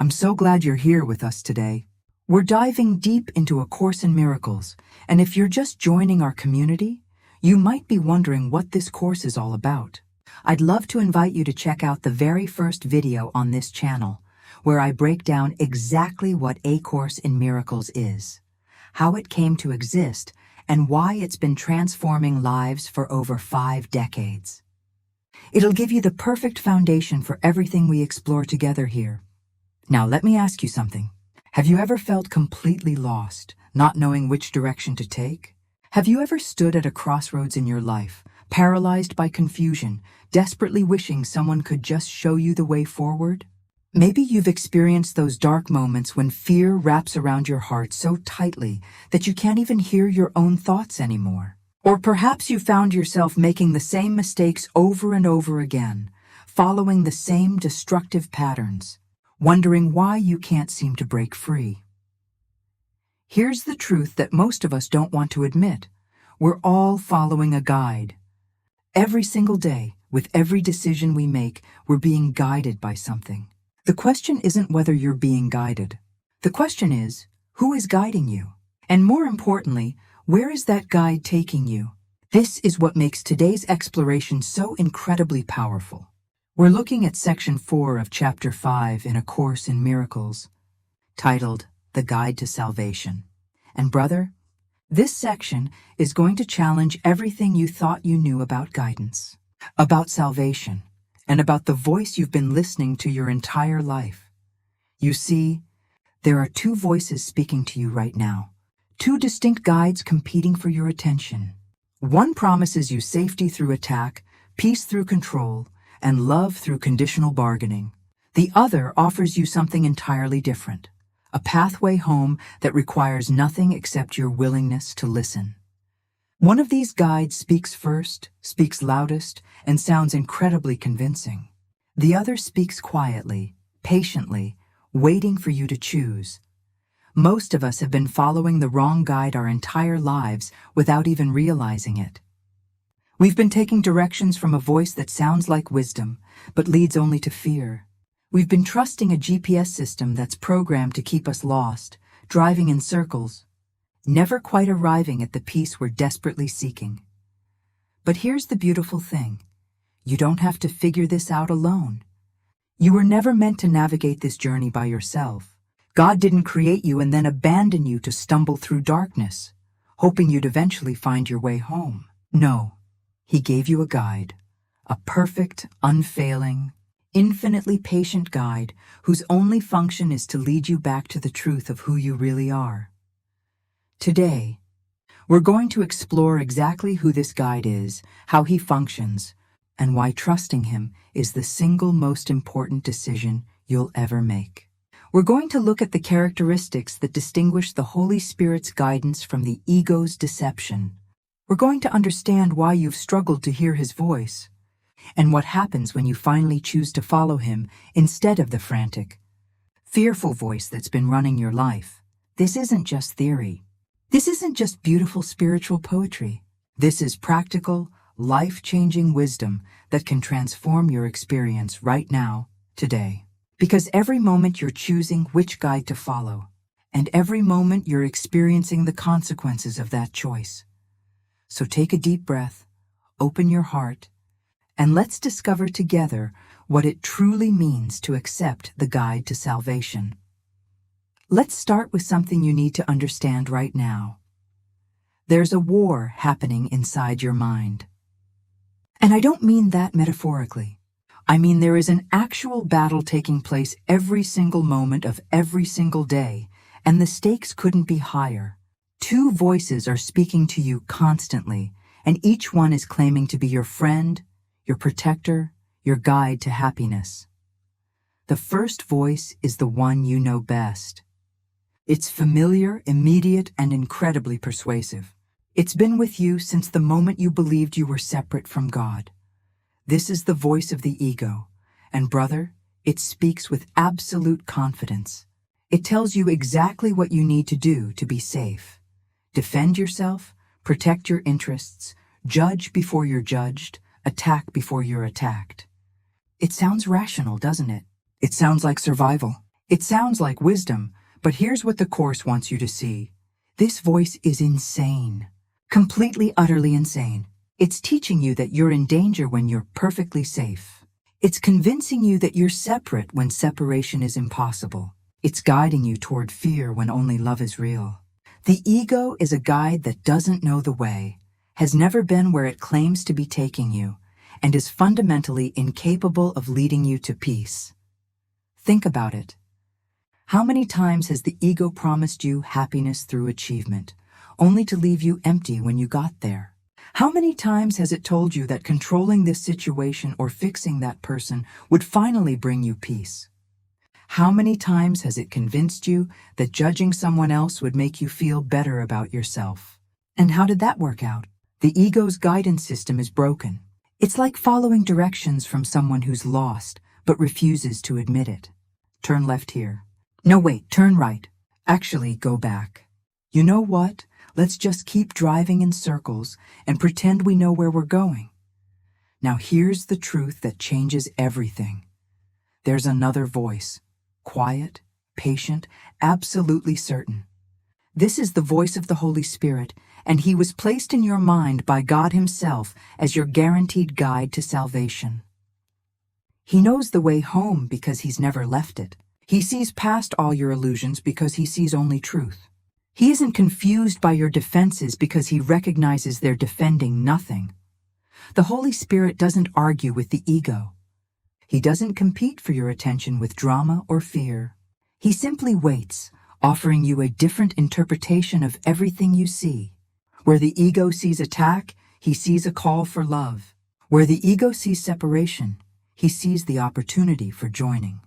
I'm so glad you're here with us today. We're diving deep into A Course in Miracles, and if you're just joining our community, you might be wondering what this course is all about. I'd love to invite you to check out the very first video on this channel, where I break down exactly what A Course in Miracles is, how it came to exist, and why it's been transforming lives for over 5 decades. It'll give you the perfect foundation for everything we explore together here. Now let me ask you something. Have you ever felt completely lost, not knowing which direction to take? Have you ever stood at a crossroads in your life, paralyzed by confusion, desperately wishing someone could just show you the way forward? Maybe you've experienced those dark moments when fear wraps around your heart so tightly that you can't even hear your own thoughts anymore. Or perhaps you found yourself making the same mistakes over and over again, following the same destructive patterns, wondering why you can't seem to break free. Here's the truth that most of us don't want to admit. We're all following a guide. Every single day, with every decision we make, we're being guided by something. The question isn't whether you're being guided. The question is, who is guiding you? And more importantly, where is that guide taking you? This is what makes today's exploration so incredibly powerful. We're looking at Section 4 of Chapter 5 in A Course in Miracles, titled The Guide to Salvation. And brother, this section is going to challenge everything you thought you knew about guidance, about salvation, and about the voice you've been listening to your entire life. You see, there are 2 voices speaking to you right now, 2 distinct guides competing for your attention. One promises you safety through attack, peace through control, and love through conditional bargaining. The other offers you something entirely different, a pathway home that requires nothing except your willingness to listen. One of these guides speaks first, speaks loudest, and sounds incredibly convincing. The other speaks quietly, patiently, waiting for you to choose. Most of us have been following the wrong guide our entire lives without even realizing it. We've been taking directions from a voice that sounds like wisdom, but leads only to fear. We've been trusting a GPS system that's programmed to keep us lost, driving in circles, never quite arriving at the peace we're desperately seeking. But here's the beautiful thing. You don't have to figure this out alone. You were never meant to navigate this journey by yourself. God didn't create you and then abandon you to stumble through darkness, hoping you'd eventually find your way home. No, He gave you a guide, a perfect, unfailing, infinitely patient guide whose only function is to lead you back to the truth of who you really are. Today, we're going to explore exactly who this guide is, how he functions, and why trusting him is the single most important decision you'll ever make. We're going to look at the characteristics that distinguish the Holy Spirit's guidance from the ego's deception. We're going to understand why you've struggled to hear his voice, and what happens when you finally choose to follow him instead of the frantic, fearful voice that's been running your life. This isn't just theory. This isn't just beautiful spiritual poetry. This is practical, life-changing wisdom that can transform your experience right now, today. Because every moment you're choosing which guide to follow, and every moment you're experiencing the consequences of that choice. So take a deep breath, open your heart, and let's discover together what it truly means to accept the guide to salvation. Let's start with something you need to understand right now. There's a war happening inside your mind. And I don't mean that metaphorically. I mean there is an actual battle taking place every single moment of every single day, and the stakes couldn't be higher. 2 voices are speaking to you constantly, and each one is claiming to be your friend, your protector, your guide to happiness. The first voice is the one you know best. It's familiar, immediate, and incredibly persuasive. It's been with you since the moment you believed you were separate from God. This is the voice of the ego, and brother, it speaks with absolute confidence. It tells you exactly what you need to do to be safe. Defend yourself, protect your interests, judge before you're judged, attack before you're attacked. It sounds rational, doesn't it? It sounds like survival. It sounds like wisdom, but here's what the Course wants you to see. This voice is insane. Completely, utterly insane. It's teaching you that you're in danger when you're perfectly safe. It's convincing you that you're separate when separation is impossible. It's guiding you toward fear when only love is real. The ego is a guide that doesn't know the way, has never been where it claims to be taking you, and is fundamentally incapable of leading you to peace. Think about it. How many times has the ego promised you happiness through achievement, only to leave you empty when you got there? How many times has it told you that controlling this situation or fixing that person would finally bring you peace? How many times has it convinced you that judging someone else would make you feel better about yourself? And how did that work out? The ego's guidance system is broken. It's like following directions from someone who's lost, but refuses to admit it. Turn left here. No, wait, turn right. Actually, go back. You know what? Let's just keep driving in circles and pretend we know where we're going. Now here's the truth that changes everything. There's another voice. Quiet, patient, absolutely certain. This is the voice of the Holy Spirit, and He was placed in your mind by God Himself as your guaranteed guide to salvation. He knows the way home because He's never left it. He sees past all your illusions because He sees only truth. He isn't confused by your defenses because He recognizes they're defending nothing. The Holy Spirit doesn't argue with the ego. He doesn't compete for your attention with drama or fear. He simply waits, offering you a different interpretation of everything you see. Where the ego sees attack, He sees a call for love. Where the ego sees separation, He sees the opportunity for joining.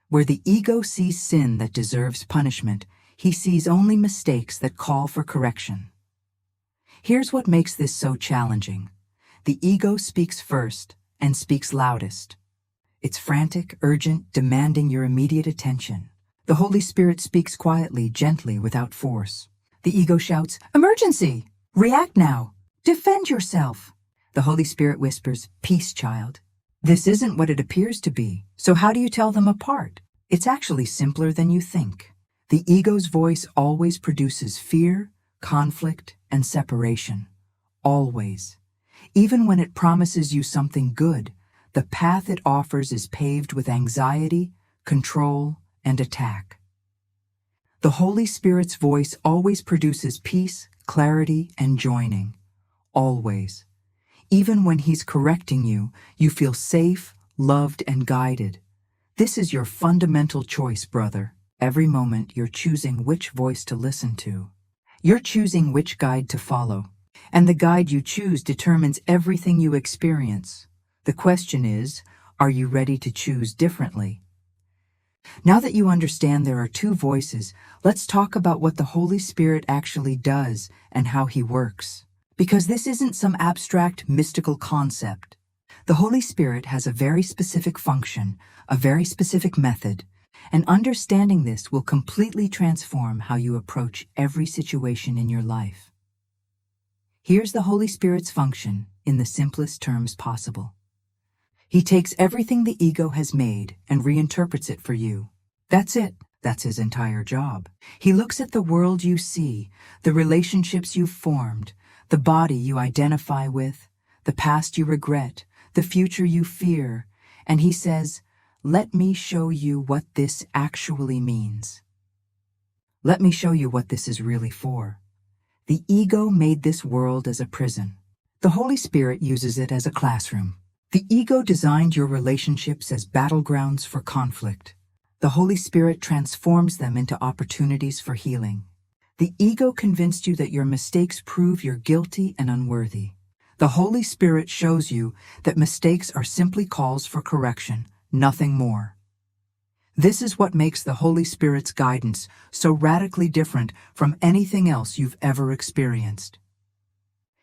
Where the ego sees sin that deserves punishment, He sees only mistakes that call for correction. Here's what makes this so challenging. The ego speaks first and speaks loudest. It's frantic, urgent, demanding your immediate attention. The Holy Spirit speaks quietly, gently, without force. The ego shouts, "Emergency! React now! Defend yourself!" The Holy Spirit whispers, "Peace, child." This isn't what it appears to be, so how do you tell them apart? It's actually simpler than you think. The ego's voice always produces fear, conflict, and separation. Always. Even when it promises you something good, the path it offers is paved with anxiety, control, and attack. The Holy Spirit's voice always produces peace, clarity, and joining. Always. Even when He's correcting you, you feel safe, loved, and guided. This is your fundamental choice, brother. Every moment you're choosing which voice to listen to. You're choosing which guide to follow. And the guide you choose determines everything you experience. The question is, are you ready to choose differently? Now that you understand there are two voices, let's talk about what the Holy Spirit actually does and how He works. Because this isn't some abstract, mystical concept. The Holy Spirit has a very specific function, a very specific method, and understanding this will completely transform how you approach every situation in your life. Here's the Holy Spirit's function in the simplest terms possible. He takes everything the ego has made and reinterprets it for you. That's it. That's His entire job. He looks at the world you see, the relationships you've formed, the body you identify with, the past you regret, the future you fear, and He says, "Let me show you what this actually means. Let me show you what this is really for." The ego made this world as a prison. The Holy Spirit uses it as a classroom. The ego designed your relationships as battlegrounds for conflict. The Holy Spirit transforms them into opportunities for healing. The ego convinced you that your mistakes prove you're guilty and unworthy. The Holy Spirit shows you that mistakes are simply calls for correction, nothing more. This is what makes the Holy Spirit's guidance so radically different from anything else you've ever experienced.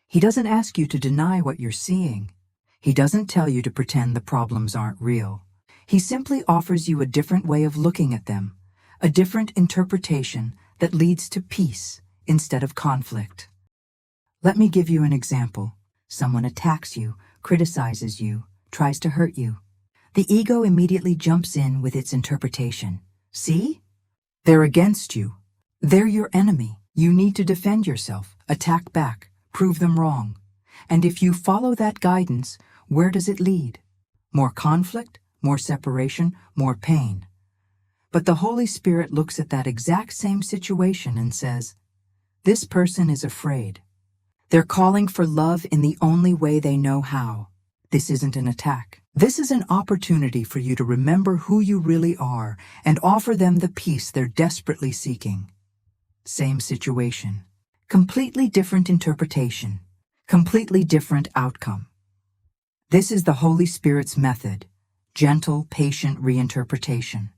He doesn't ask you to deny what you're seeing. He doesn't tell you to pretend the problems aren't real. He simply offers you a different way of looking at them, a different interpretation that leads to peace instead of conflict. Let me give you an example. Someone attacks you, criticizes you, tries to hurt you. The ego immediately jumps in with its interpretation. See? They're against you. They're your enemy. You need to defend yourself, attack back, prove them wrong. And if you follow that guidance, where does it lead? More conflict, more separation, more pain. But the Holy Spirit looks at that exact same situation and says, this person is afraid. They're calling for love in the only way they know how. This isn't an attack. This is an opportunity for you to remember who you really are and offer them the peace they're desperately seeking. Same situation. Completely different interpretation. Completely different outcome. This is the Holy Spirit's method. Gentle, patient reinterpretation.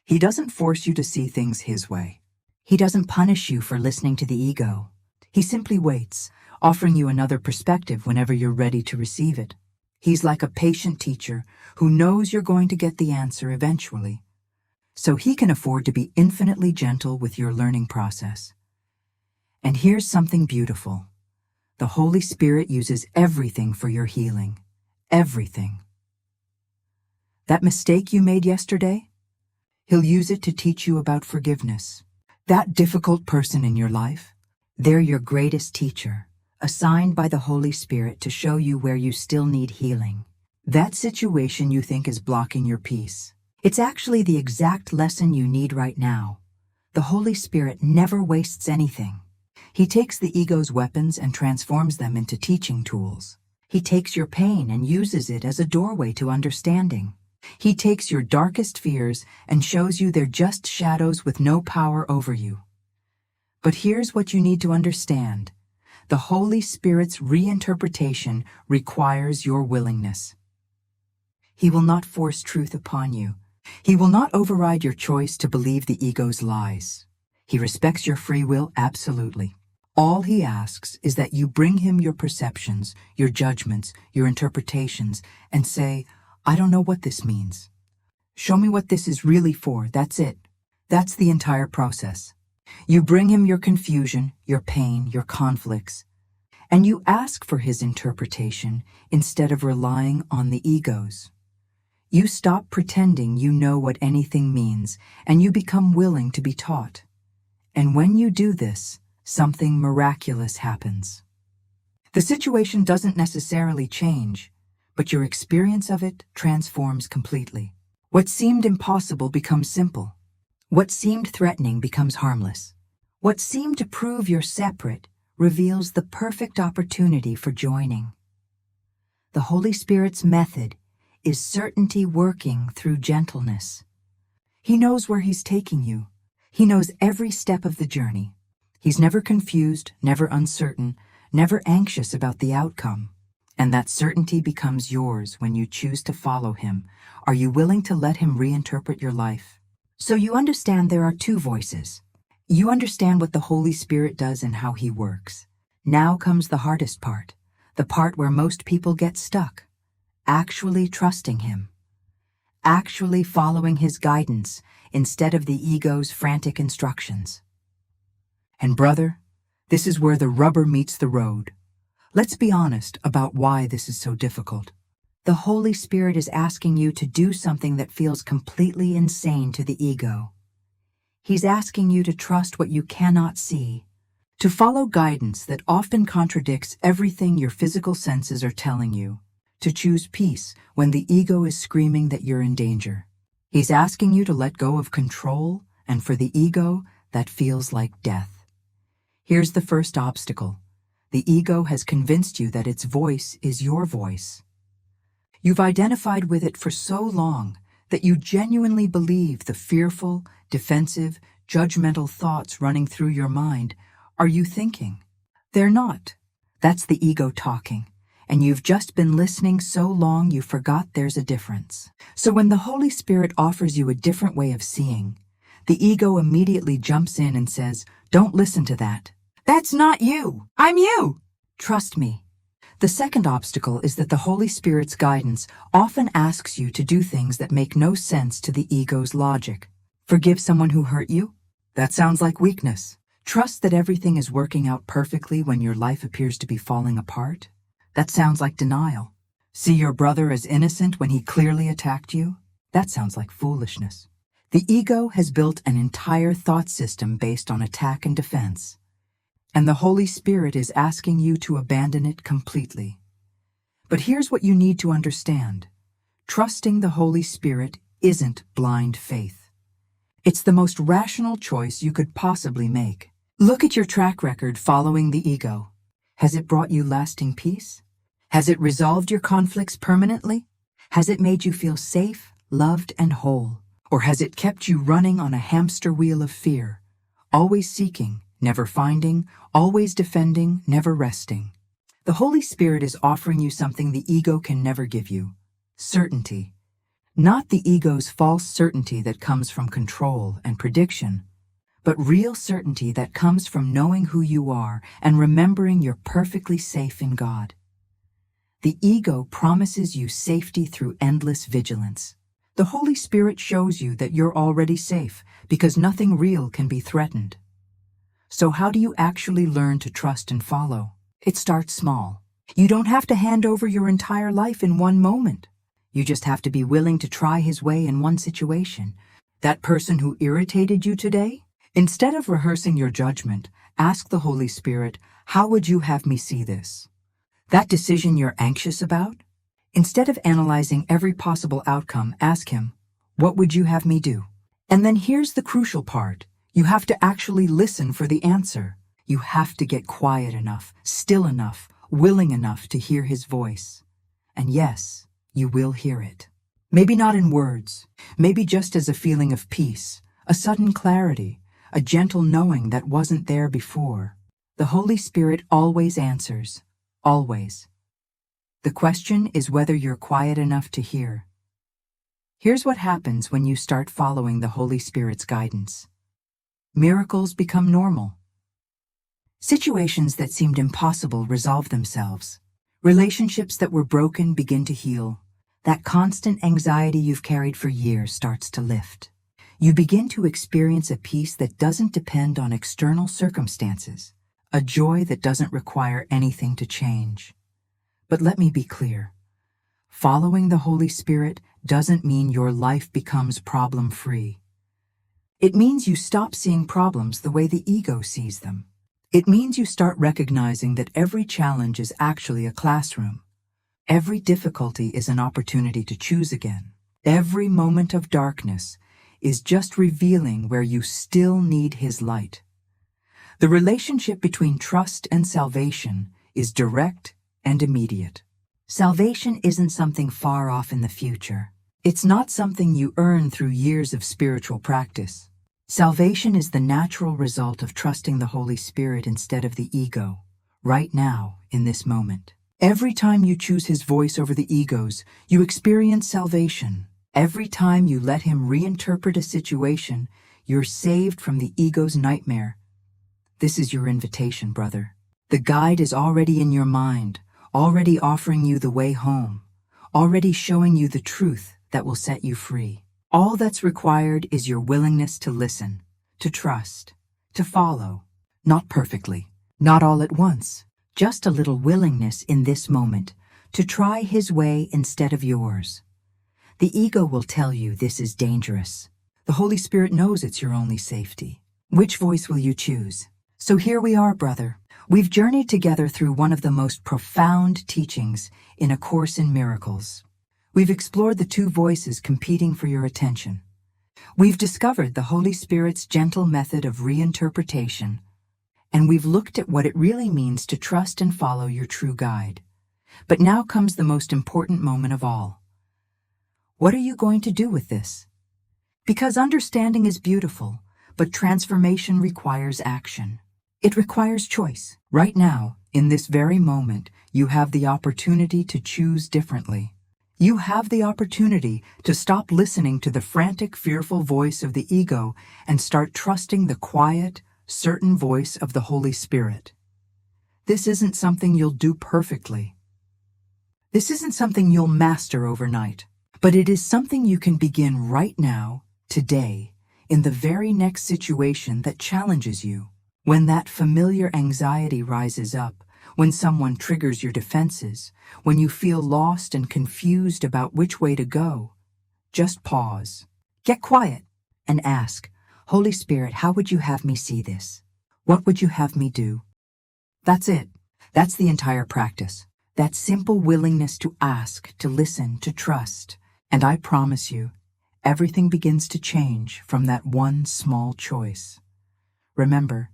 He doesn't force you to see things his way. He doesn't punish you for listening to the ego. He simply waits, offering you another perspective whenever you're ready to receive it. He's like a patient teacher who knows you're going to get the answer eventually, so he can afford to be infinitely gentle with your learning process. And here's something beautiful. The Holy Spirit uses everything for your healing. Everything. That mistake you made yesterday? He'll use it to teach you about forgiveness. That difficult person in your life? They're your greatest teacher, assigned by the Holy Spirit to show you where you still need healing. That situation you think is blocking your peace. It's actually the exact lesson you need right now. The Holy Spirit never wastes anything. He takes the ego's weapons and transforms them into teaching tools. He takes your pain and uses it as a doorway to understanding. He takes your darkest fears and shows you they're just shadows with no power over you. But here's what you need to understand. The Holy Spirit's reinterpretation requires your willingness. He will not force truth upon you. He will not override your choice to believe the ego's lies. He respects your free will absolutely. All he asks is that you bring him your perceptions, your judgments, your interpretations, and say, I don't know what this means. Show me what this is really for, that's it. That's the entire process. You bring him your confusion, your pain, your conflicts, and you ask for his interpretation instead of relying on the ego's. You stop pretending you know what anything means, and you become willing to be taught. And when you do this, something miraculous happens. The situation doesn't necessarily change, but your experience of it transforms completely. What seemed impossible becomes simple. What seemed threatening becomes harmless. What seemed to prove you're separate reveals the perfect opportunity for joining. The Holy Spirit's method is certainty working through gentleness. He knows where he's taking you. He knows every step of the journey. He's never confused, never uncertain, never anxious about the outcome. And that certainty becomes yours when you choose to follow him. Are you willing to let him reinterpret your life? So you understand there are two voices. You understand what the Holy Spirit does and how he works. Now comes the hardest part, the part where most people get stuck. Actually trusting him. Actually following his guidance instead of the ego's frantic instructions. And brother, this is where the rubber meets the road. Let's be honest about why this is so difficult. The Holy Spirit is asking you to do something that feels completely insane to the ego. He's asking you to trust what you cannot see, to follow guidance that often contradicts everything your physical senses are telling you, to choose peace when the ego is screaming that you're in danger. He's asking you to let go of control, and for the ego, that feels like death. Here's the first obstacle. The ego has convinced you that its voice is your voice. You've identified with it for so long that you genuinely believe the fearful, defensive, judgmental thoughts running through your mind are you thinking. They're not. That's the ego talking. And you've just been listening so long you forgot there's a difference. So when the Holy Spirit offers you a different way of seeing, the ego immediately jumps in and says, don't listen to that. That's not you. I'm you. Trust me. The second obstacle is that the Holy Spirit's guidance often asks you to do things that make no sense to the ego's logic. Forgive someone who hurt you? That sounds like weakness. Trust that everything is working out perfectly when your life appears to be falling apart? That sounds like denial. See your brother as innocent when he clearly attacked you? That sounds like foolishness. The ego has built an entire thought system based on attack and defense, and the Holy Spirit is asking you to abandon it completely. But here's what you need to understand. Trusting the Holy Spirit isn't blind faith. It's the most rational choice you could possibly make. Look at your track record following the ego. Has it brought you lasting peace? Has it resolved your conflicts permanently? Has it made you feel safe, loved, and whole? Or has it kept you running on a hamster wheel of fear, always seeking, never finding, always defending, never resting? The Holy Spirit is offering you something the ego can never give you: certainty. Not the ego's false certainty that comes from control and prediction, but real certainty that comes from knowing who you are and remembering you're perfectly safe in God. The ego promises you safety through endless vigilance. The Holy Spirit shows you that you're already safe because nothing real can be threatened. So how do you actually learn to trust and follow? It starts small. You don't have to hand over your entire life in one moment. You just have to be willing to try His way in one situation. That person who irritated you today? Instead of rehearsing your judgment, ask the Holy Spirit, how would you have me see this? That decision you're anxious about? Instead of analyzing every possible outcome, ask Him, what would you have me do? And then here's the crucial part. You have to actually listen for the answer. You have to get quiet enough, still enough, willing enough to hear His voice. And yes, you will hear it. Maybe not in words, maybe just as a feeling of peace, a sudden clarity, a gentle knowing that wasn't there before. The Holy Spirit always answers, always. The question is whether you're quiet enough to hear. Here's what happens when you start following the Holy Spirit's guidance. Miracles become normal. Situations that seemed impossible resolve themselves. Relationships that were broken begin to heal. That constant anxiety you've carried for years starts to lift. You begin to experience a peace that doesn't depend on external circumstances, a joy that doesn't require anything to change. But let me be clear. Following the Holy Spirit doesn't mean your life becomes problem-free. It means you stop seeing problems the way the ego sees them. It means you start recognizing that every challenge is actually a classroom. Every difficulty is an opportunity to choose again. Every moment of darkness is just revealing where you still need His light. The relationship between trust and salvation is direct and immediate. Salvation isn't something far off in the future. It's not something you earn through years of spiritual practice. Salvation is the natural result of trusting the Holy Spirit instead of the ego, right now, in this moment. Every time you choose His voice over the egos, you experience salvation. Every time you let Him reinterpret a situation, you're saved from the ego's nightmare. This is your invitation, brother. The guide is already in your mind, already offering you the way home, already showing you the truth that will set you free. All that's required is your willingness to listen, to trust, to follow. Not perfectly, not all at once, just a little willingness in this moment to try His way instead of yours. The ego will tell you this is dangerous. The Holy Spirit knows it's your only safety. Which voice will you choose? So here we are, brother. We've journeyed together through one of the most profound teachings in A Course in Miracles. We've explored the two voices competing for your attention. We've discovered the Holy Spirit's gentle method of reinterpretation, and we've looked at what it really means to trust and follow your true guide. But now comes the most important moment of all. What are you going to do with this? Because understanding is beautiful, but transformation requires action. It requires choice. Right now, in this very moment, you have the opportunity to choose differently. You have the opportunity to stop listening to the frantic, fearful voice of the ego and start trusting the quiet, certain voice of the Holy Spirit. This isn't something you'll do perfectly. This isn't something you'll master overnight, but it is something you can begin right now, today, in the very next situation that challenges you. When that familiar anxiety rises up, when someone triggers your defenses, when you feel lost and confused about which way to go, just pause. Get quiet and ask, Holy Spirit, how would you have me see this? What would you have me do? That's it. That's the entire practice. That simple willingness to ask, to listen, to trust. And I promise you, everything begins to change from that one small choice. Remember,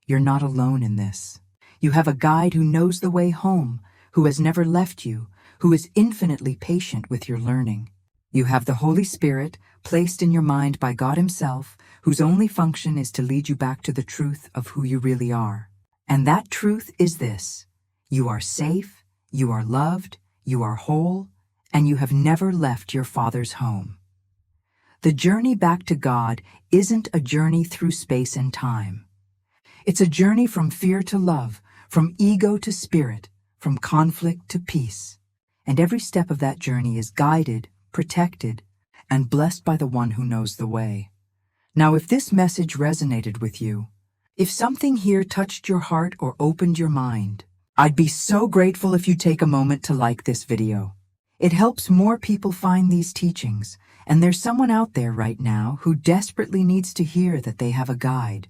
you're not alone in this. You have a guide who knows the way home, who has never left you, who is infinitely patient with your learning. You have the Holy Spirit placed in your mind by God Himself, whose only function is to lead you back to the truth of who you really are. And that truth is this: you are safe, you are loved, you are whole, and you have never left your Father's home. The journey back to God isn't a journey through space and time. It's a journey from fear to love, from ego to spirit, from conflict to peace. And every step of that journey is guided, protected, and blessed by the one who knows the way. Now, if this message resonated with you, if something here touched your heart or opened your mind, I'd be so grateful if you take a moment to like this video. It helps more people find these teachings, and there's someone out there right now who desperately needs to hear that they have a guide,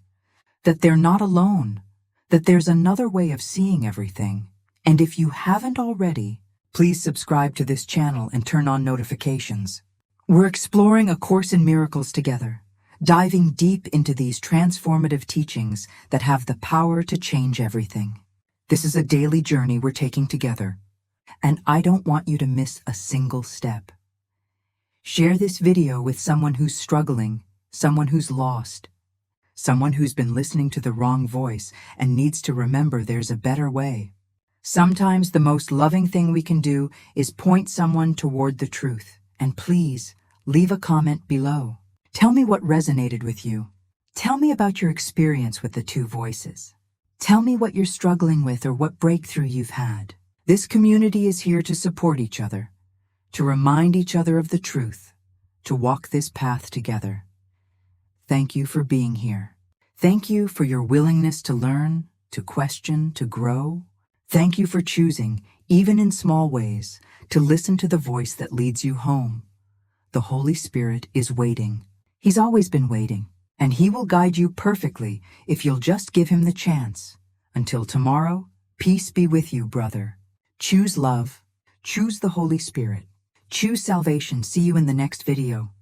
that they're not alone, that there's another way of seeing everything. And if you haven't already, please subscribe to this channel and turn on notifications. We're exploring A Course in Miracles together, diving deep into these transformative teachings that have the power to change everything. This is a daily journey we're taking together, and I don't want you to miss a single step. Share this video with someone who's struggling, someone who's lost, someone who's been listening to the wrong voice and needs to remember there's a better way. Sometimes the most loving thing we can do is point someone toward the truth. And please, leave a comment below. Tell me what resonated with you. Tell me about your experience with the two voices. Tell me what you're struggling with or what breakthrough you've had. This community is here to support each other, to remind each other of the truth, to walk this path together. Thank you for being here. Thank you for your willingness to learn, to question, to grow. Thank you for choosing, even in small ways, to listen to the voice that leads you home. The Holy Spirit is waiting. He's always been waiting, and He will guide you perfectly if you'll just give Him the chance. Until tomorrow, peace be with you, brother. Choose love. Choose the Holy Spirit. Choose salvation. See you in the next video.